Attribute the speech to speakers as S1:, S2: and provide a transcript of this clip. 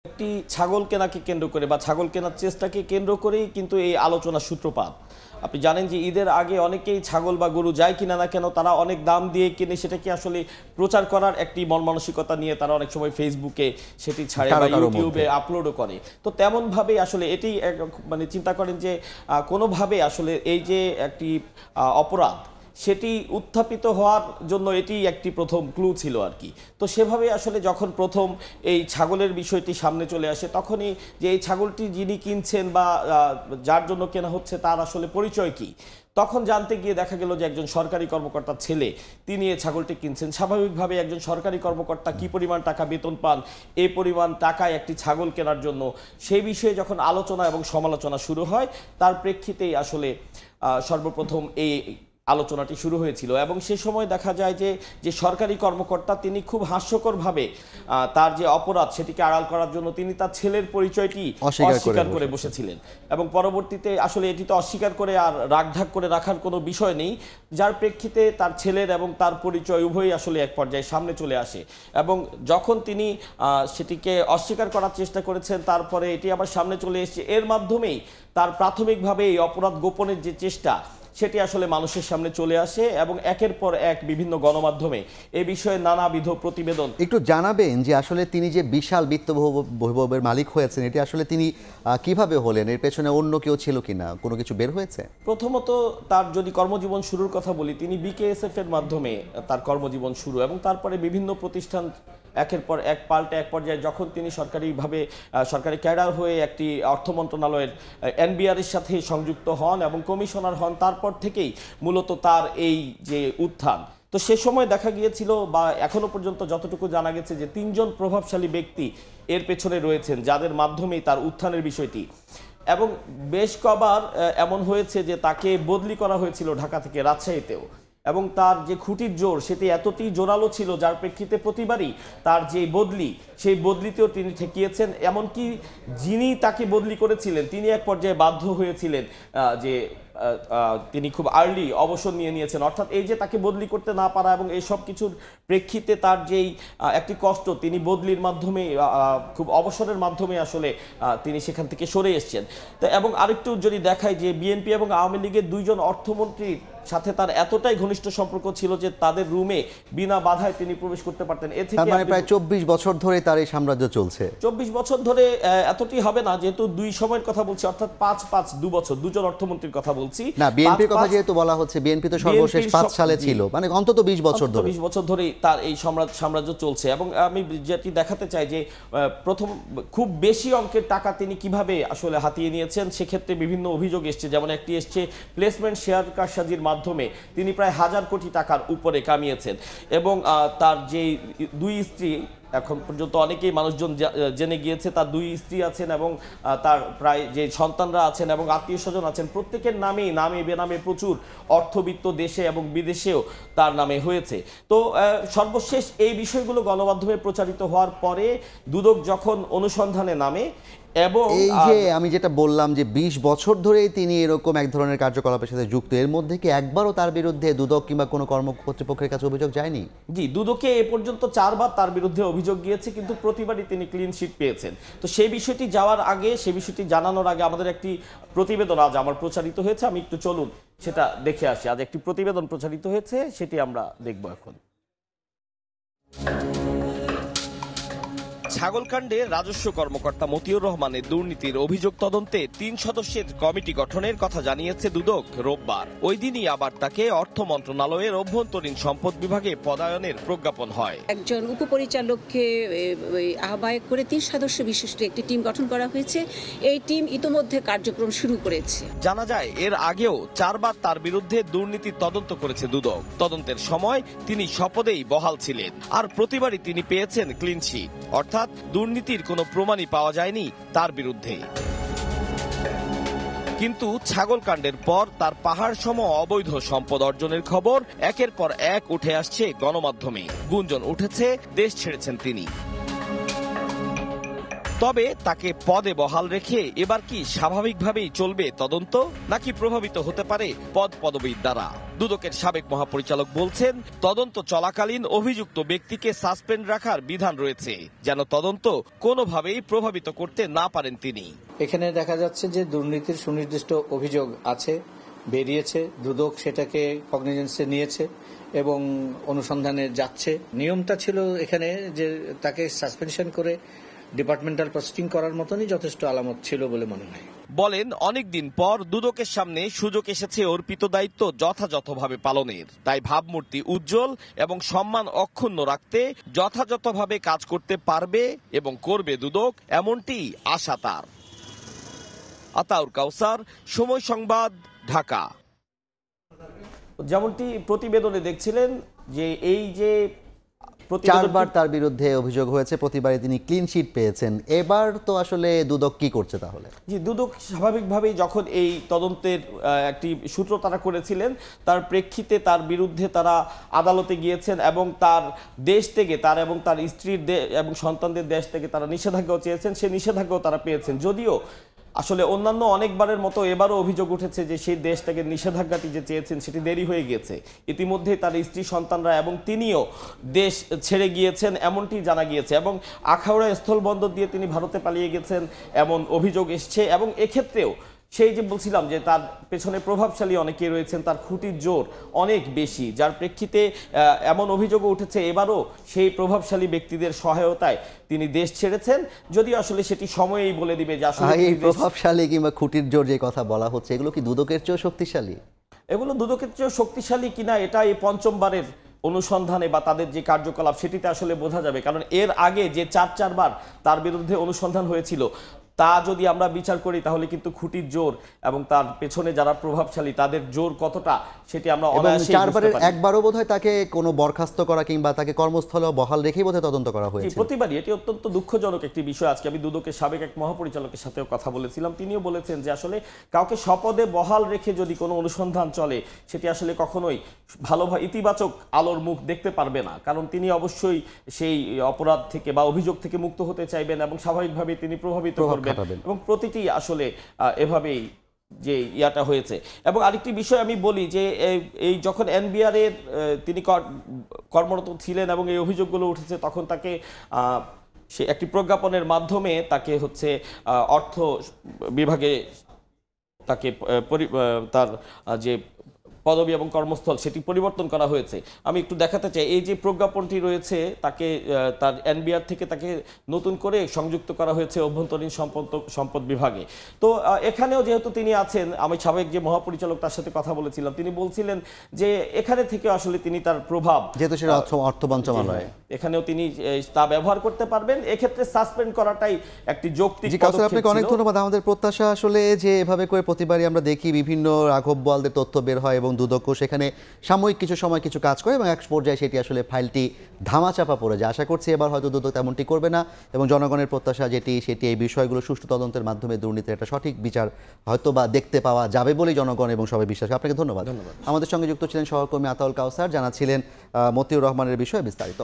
S1: একটি ছাগল কেনাকে কেন্দ্র করে বা ছাগল কেনার চেষ্টাকে কেন্দ্র করেই কিন্তু এই আলোচনার সূত্রপাত। আপনি জানেন যে ঈদের আগে অনেকেই ছাগল বা গরু যাই কিনা না কেন তারা অনেক দাম দিয়ে কিনে সেটাকে আসলে প্রচার করার একটি মন মানসিকতা নিয়ে তারা অনেক সময় ফেসবুকে সেটি ছাড়ে বা ইউটিউবে আপলোডও করে। তো তেমনভাবেই আসলে এটি মানে চিন্তা করেন যে কোনোভাবে আসলে এই যে একটি অপরাধ সেটি উত্থাপিত হওয়ার জন্য এটি একটি প্রথম ক্লু ছিল আর কি। তো সেভাবে আসলে যখন প্রথম এই ছাগলের বিষয়টি সামনে চলে আসে তখনই যে এই ছাগলটি যিনি কিনছেন বা যার জন্য কেনা হচ্ছে তার আসলে পরিচয় কি, তখন জানতে গিয়ে দেখা গেল যে একজন সরকারি কর্মকর্তার ছেলে তিনি এই ছাগলটি কিনছেন। স্বাভাবিকভাবে একজন সরকারি কর্মকর্তা কি পরিমাণ টাকা বেতন পান এই পরিমাণ টাকায় একটি ছাগল কেনার জন্য, সেই বিষয়ে যখন আলোচনা এবং সমালোচনা শুরু হয় তার প্রেক্ষিতেই আসলে সর্বপ্রথম এই আলোচনাটি শুরু হয়েছিল। এবং সে সময় দেখা যায় যে সরকারি কর্মকর্তা তিনি খুব হাস্যকরভাবে তার যে অপরাধ সেটিকে আড়াল করার জন্য তিনি তার ছেলের পরিচয়টি অস্বীকার করে বসেছিলেন। এবং পরবর্তীতে আসলে এটি তো অস্বীকার করে আর রাগঢাক করে রাখার কোনো বিষয় নেই, যার প্রেক্ষিতে তার ছেলের এবং তার পরিচয় উভয়ই আসলে এক পর্যায়ে সামনে চলে আসে। এবং যখন তিনি সেটিকে অস্বীকার করার চেষ্টা করেছেন তারপরে এটি আবার সামনে চলে এসেছে, এর মাধ্যমেই তার প্রাথমিকভাবে এই অপরাধ গোপনের যে চেষ্টা সেটি আসলে মানুষের সামনে চলে আসে এবং একের পর এক বিভিন্ন গণমাধ্যমে এ বিষয়ে নানাবিধ প্রতিবেদন।
S2: একটু জানাবেন যে আসলে তিনি যে বিশাল বিত্তবৈভবের মালিক হয়েছেন এটি আসলে তিনি কিভাবে হলেন, এর পেছনে অন্য কেউ ছিল কিনা, কোনো কিছু বের হয়েছে?
S1: প্রথমত তার যদি কর্মজীবন শুরুর কথা বলি, তিনি বিকেএসএফ এর মাধ্যমে তার কর্মজীবন শুরু এবং তারপরে বিভিন্ন প্রতিষ্ঠান একের পর এক পাল্টে এক পর্যায়ে যখন তিনি সরকারিভাবে সরকারি ক্যাডার হয়ে একটি অর্থ মন্ত্রণালয়ের এনবিআর-এর সাথে সংযুক্ত হন এবং কমিশনার হন, তারপর থেকেই মূলত তার এই যে উত্থান। তো সে সময় দেখা গিয়েছিল বা এখনো পর্যন্ত যতটুকু জানা গেছে যে 3 জন প্রভাবশালী ব্যক্তি এর পেছনে রয়েছেন যাদের মাধ্যমেই তার উত্থানের বিষয়টি। এবং বেশ কবার এমন হয়েছে যে তাকে বদলি করা হয়েছিল ঢাকা থেকে রাজশাহীতেও, এবং তার যে খুঁটির জোর সেটি এতটাই জোরালো ছিল যার প্রেক্ষিতে প্রতিবারই তার যে বদলি সেই বদলিতেও তিনি ঠেকিয়েছেন। এমনকি যিনি তাকে বদলি করেছিলেন তিনি এক পর্যায়ে বাধ্য হয়েছিলেন যে তিনি খুব আর্লি অবসর নিয়েছেন। অর্থাৎ এই যে তাকে বদলি করতে না পারা এবং এই সব কিছুর প্রেক্ষিতে তার যেই একটি কষ্ট, তিনি বদলির মাধ্যমে খুব অবসরের মাধ্যমে আসলে তিনি সেখান থেকে সরে এসেছেন। তো এবং আরেকটু যদি দেখায় যে বিএনপি এবং আওয়ামী লীগের 2 জন অর্থমন্ত্রীর সাথে তার এতটাই ঘনিষ্ঠ সম্পর্ক ছিল যে তাদের রুমে বিনা বাধায় তিনি প্রবেশ করতে পারতেন। এ থেকে
S2: মানে প্রায় 24 বছর ধরে তার এই সাম্রাজ্য চলছে।
S1: 24 বছর ধরে এতটাই হবে না, যেহেতু 2 সময়ের কথা বলছি, অর্থাৎ 2 বছর 2 জন অর্থমন্ত্রীর কথা বলছি
S2: না, বিএনপির কথা যেহেতু বলা হচ্ছে, বিএনপি তো সর্বশেষ 5 সালে ছিল, মানে অন্তত 20 বছর ধরে
S1: 20 বছর ধরেই তার এই সাম্রাজ্য চলছে। এবং আমি যেটি দেখাতে চাই যে প্রথম খুব বেশি অঙ্কের টাকা তিনি কিভাবে আসলে হাতিয়ে নিয়েছেন সেক্ষেত্রে বিভিন্ন অভিযোগ এসছে। যেমন একটি এসছে প্লেসমেন্ট শেয়ার কারসাজির মাধ্যমে তিনি প্রায় 1000 কোটি টাকার উপরে কামিয়েছেন। এবং তার যে 2 স্ত্রী, এখন পর্যন্ত অনেকেই মানুষজন জেনে গিয়েছে তার 2 স্ত্রী আছেন এবং তার প্রায় যে সন্তানরা আছেন এবং আত্মীয় স্বজন আছেন, প্রত্যেকের নামে বেনামে প্রচুর অর্থবিত্ত দেশে এবং বিদেশেও তার নামে হয়েছে। তো সর্বশেষ এই বিষয়গুলো গণমাধ্যমে প্রচারিত হওয়ার পরে দুদক যখন অনুসন্ধানে নামে এবং
S2: এই যে আমি যেটা বললাম যে 20 বছর ধরে তিনি এরকম এক ধরনের কার্যকলাপের সাথে যুক্ত, এর মধ্যে কি একবারও তার বিরুদ্ধে দুদক কিংবা কোনো কর্তৃপক্ষের কাছে অভিযোগ যায়নি?
S1: জি, দুদকে এ পর্যন্ত 4 বার তার বিরুদ্ধে অভিযোগ গিয়েছে, কিন্তু প্রতিবারই তিনি ক্লিন শিট পেয়েছেন। তো সেই বিষয়টি যাওয়ার আগে, সেই বিষয়টি জানানোর আগে আমাদের একটি প্রতিবেদন আজ আমার প্রচারিত হয়েছে, আমি একটু চলুন সেটা দেখে আসি। আজ একটি প্রতিবেদন প্রচারিত হয়েছে, সেটি আমরা দেখব এখন। ছাগলকাণ্ডে রাজস্ব কর্মকর্তা মতিউর রহমানের দুর্নীতির অভিযোগ তদন্তে 3 সদস্যের কমিটি গঠনের কথা জানিয়েছে দুদক রোববার। ওই দিনই আবার তাকে অর্থ মন্ত্রণালয়ের অভ্যন্তরীণ সম্পদ বিভাগে পদায়নের প্রজ্ঞাপন হয়।
S3: একজন উপপরিচালককে আহ্বায়ক করে 3 সদস্য বিশিষ্ট একটি টিম গঠন করা হয়েছে। এই টিম ইতোমধ্যে কার্যক্রম শুরু করেছে।
S1: জানা যায় এর আগেও 4 বার তার বিরুদ্ধে দুর্নীতির তদন্ত করেছে দুদক। তদন্তের সময় তিনি শপথেই বহাল ছিলেন, আর প্রতিবারই তিনি পেয়েছেন ক্লিন শিট, অর্থাৎ দুর্নীতির কোনো প্রমাণই পাওয়া যায়নি তার বিরুদ্ধে। কিন্তু ছাগলকাণ্ডের পর তার পাহাড় সম অবৈধ সম্পদ অর্জনের খবর একের পর এক উঠে আসছে গণমাধ্যমে। গুঞ্জন উঠেছে দেশ ছেড়েছেন তিনি। তবে তাকে পদে বহাল রেখে এবার কি স্বাভাবিকভাবেই চলবে তদন্ত, নাকি প্রভাবিত হতে পারে পদ পদবীর দ্বারা? দুদকের সাবেক মহাপরিচালক বলছেন, তদন্ত চলাকালীন অভিযুক্ত ব্যক্তিকে সাসপেন্ড রাখার বিধান রয়েছে, যেন তদন্ত কোনোভাবেই প্রভাবিত করতে না পারেন তিনি।
S4: এখানে দেখা যাচ্ছে যে দুর্নীতির সুনির্দিষ্ট অভিযোগ আছে, বেরিয়েছে, দুদক সেটাকে কগনিজেন্সে নিয়েছে এবং অনুসন্ধানে যাচ্ছে। নিয়মটা ছিল এখানে যে তাকে সাসপেনশন করে ডিপার্টমেন্টাল প্রসিডিং করার মতনই যথেষ্ট আলামত ছিল বলে মনে হয়।
S1: বলেন, অনেকদিন পর দুদকের সামনে সুযোগ এসেছে অর্পিত দায়িত্ব যথাযথভাবে পালনের। তাই ভাবমূর্তি উজ্জ্বল এবং সম্মান অক্ষুণ্ণ রাখতে যথাযথভাবে কাজ করতে পারবে এবং করবে দুদক, এমনটি আশা তার। আতাউর কাউসার, সময় সংবাদ, ঢাকা। যেমনটি প্রতিবেদনে দেখছিলেন যে এই যে
S2: চারবার তার বিরুদ্ধে অভিযোগ হয়েছে, প্রতিবারই তিনি ক্লিন শিট পেয়েছেন। এবার তো আসলে দুদক কি করছে তাহলে?
S1: জি, দুদক স্বাভাবিকভাবেই যখন এই তদন্তের একটি সূত্র তারা করেছিলেন, তার প্রেক্ষিতে তার বিরুদ্ধে তারা আদালতে গিয়েছেন এবং তার দেশ থেকে, তার এবং তার স্ত্রীর এবং সন্তানদের দেশ থেকে তারা নিষেধাজ্ঞাও চেয়েছেন। সে নিষেধাজ্ঞাও তারা পেয়েছেন। যদিও আসলে অন্যান্য অনেকবারের মতো এবারও অভিযোগ উঠেছে যে সেই দেশ থেকে নিষেধাজ্ঞাটি যে চেয়েছেন সেটি দেরি হয়ে গিয়েছে। ইতিমধ্যে তার স্ত্রী সন্তানরা এবং তিনিও দেশ ছেড়ে গিয়েছেন এমনটি জানা গিয়েছে এবং আখাউড়া স্থলবন্দর দিয়ে তিনি ভারতে পালিয়ে গেছেন এমন অভিযোগ এসছে। এবং এক্ষেত্রেও সেই যে বলছিলাম যে তার পেছনে প্রভাবশালী অনেকে রয়েছেন, তার খুঁটির জোর অনেক বেশি, যার প্রেক্ষিতে এমন অভিযোগও উঠেছে এবারও সেই প্রভাবশালী ব্যক্তিদের সহায়তায় তিনি দেশ ছেড়েছেন। যদিও আসলে সেটি সময়েই বলে দিবে যে আসলে
S2: এই প্রভাবশালী কিংবা খুঁটির জোর যে কথা বলা হচ্ছে, এগুলো কি দুদকের চেয়েও শক্তিশালী?
S1: এগুলো দুদকের চেয়েও শক্তিশালী কিনা এটা এই পঞ্চমবারের অনুসন্ধানে বা তাদের যে কার্যকলাপ সেটিতে আসলে বোঝা যাবে। কারণ এর আগে যে চারবার তার বিরুদ্ধে অনুসন্ধান হয়েছিল তা যদি আমরা বিচার করি তাহলে কিন্তু খুঁটির জোর এবং তার পেছনে যারা প্রভাবশালী তাদের জোর কতটা সেটি আমরা অনায়াসেই
S2: চারবারের একবারও বোধহয় তাকে কোনো বরখাস্ত করা কিংবা তাকে কর্মস্থলে বহাল রেখেই বোধহয় তদন্ত করা হয়েছে।
S1: প্রতিবারই এটি অত্যন্ত দুঃখজনক একটি বিষয়। আজকে আমি দুদকের সাবেক এক মহাপরিচালকের সাথেও কথা বলেছিলাম, তিনিও বলেছেন যে আসলে কাউকে স্বপদে বহাল রেখে যদি কোনো অনুসন্ধান চলে সেটি আসলে কখনোই ভালোভাবে ইতিবাচক আলোর মুখ দেখতে পারবে না। কারণ তিনি অবশ্যই সেই অপরাধ থেকে বা অভিযোগ থেকে মুক্ত হতে চাইবেন এবং স্বাভাবিকভাবে তিনি প্রভাবিত করবেন এবং প্রতিটি আসলে এভাবেই যে ইয়াটা হয়েছে। এবং আরেকটি বিষয় আমি বলি যে এই যখন এনবিআর এর তিনি কর্মরত ছিলেন এবং এই অভিযোগগুলো উঠেছে তখন তাকে সে একটি প্রজ্ঞাপনের মাধ্যমে তাকে হচ্ছে অর্থ বিভাগে তাকে তার যে পদবি এবং কর্মস্থল সেটি পরিবর্তন করা হয়েছে। আমি একটু দেখাতে চাই, এই যে প্রজ্ঞাপনটি রয়েছে তাকে তার এনবিআর থেকে তাকে নতুন করে সংযুক্ত করা হয়েছে অভ্যন্তরীণ সম্পদ বিভাগে। তো এখানেও যেহেতু তিনি আছেন, আমি সাবেক যে মহাপরিচালক তার সাথে কথা বলেছিলাম, তিনি বলছিলেন যে এখানে থেকে আসলে তিনি তার প্রভাব,
S2: যেহেতু সেটা অর্থ মন্ত্রণালয়,
S1: এখানেও তিনি তা ব্যবহার করতে পারবেন। এক্ষেত্রে সাসপেন্ড করাটাই একটি যৌক্তিক পদক্ষেপ।
S2: আপনাকে অনেক ধন্যবাদ। আমাদের প্রত্যাশা আসলে যে এভাবে করে প্রতিবারই আমরা দেখি বিভিন্ন রাঘব বোয়ালদের তথ্য বের হয় এবং দুদকও সেখানে সাময়িক কিছু সময় কিছু কাজ করে এবং এক পর্যায়ে সেটি আসলে ফাইলটি ধামাচাপা পড়ে যায়। আশা করছি এবার হয়তো দুদক তেমনটি করবে না এবং জনগণের প্রত্যাশা সেটি এই বিষয়গুলো সুষ্ঠু তদন্তের মাধ্যমে দুর্নীতির একটা সঠিক বিচার হয়তো বা দেখতে পাওয়া যাবে বলেই জনগণ এবং সবাই বিশ্বাস। আপনাকে ধন্যবাদ। আমাদের সঙ্গে যুক্ত ছিলেন সহকর্মী আতাউল কাউসার, জানাচ্ছিলেন মতিউর রহমানের বিষয়ে বিস্তারিত।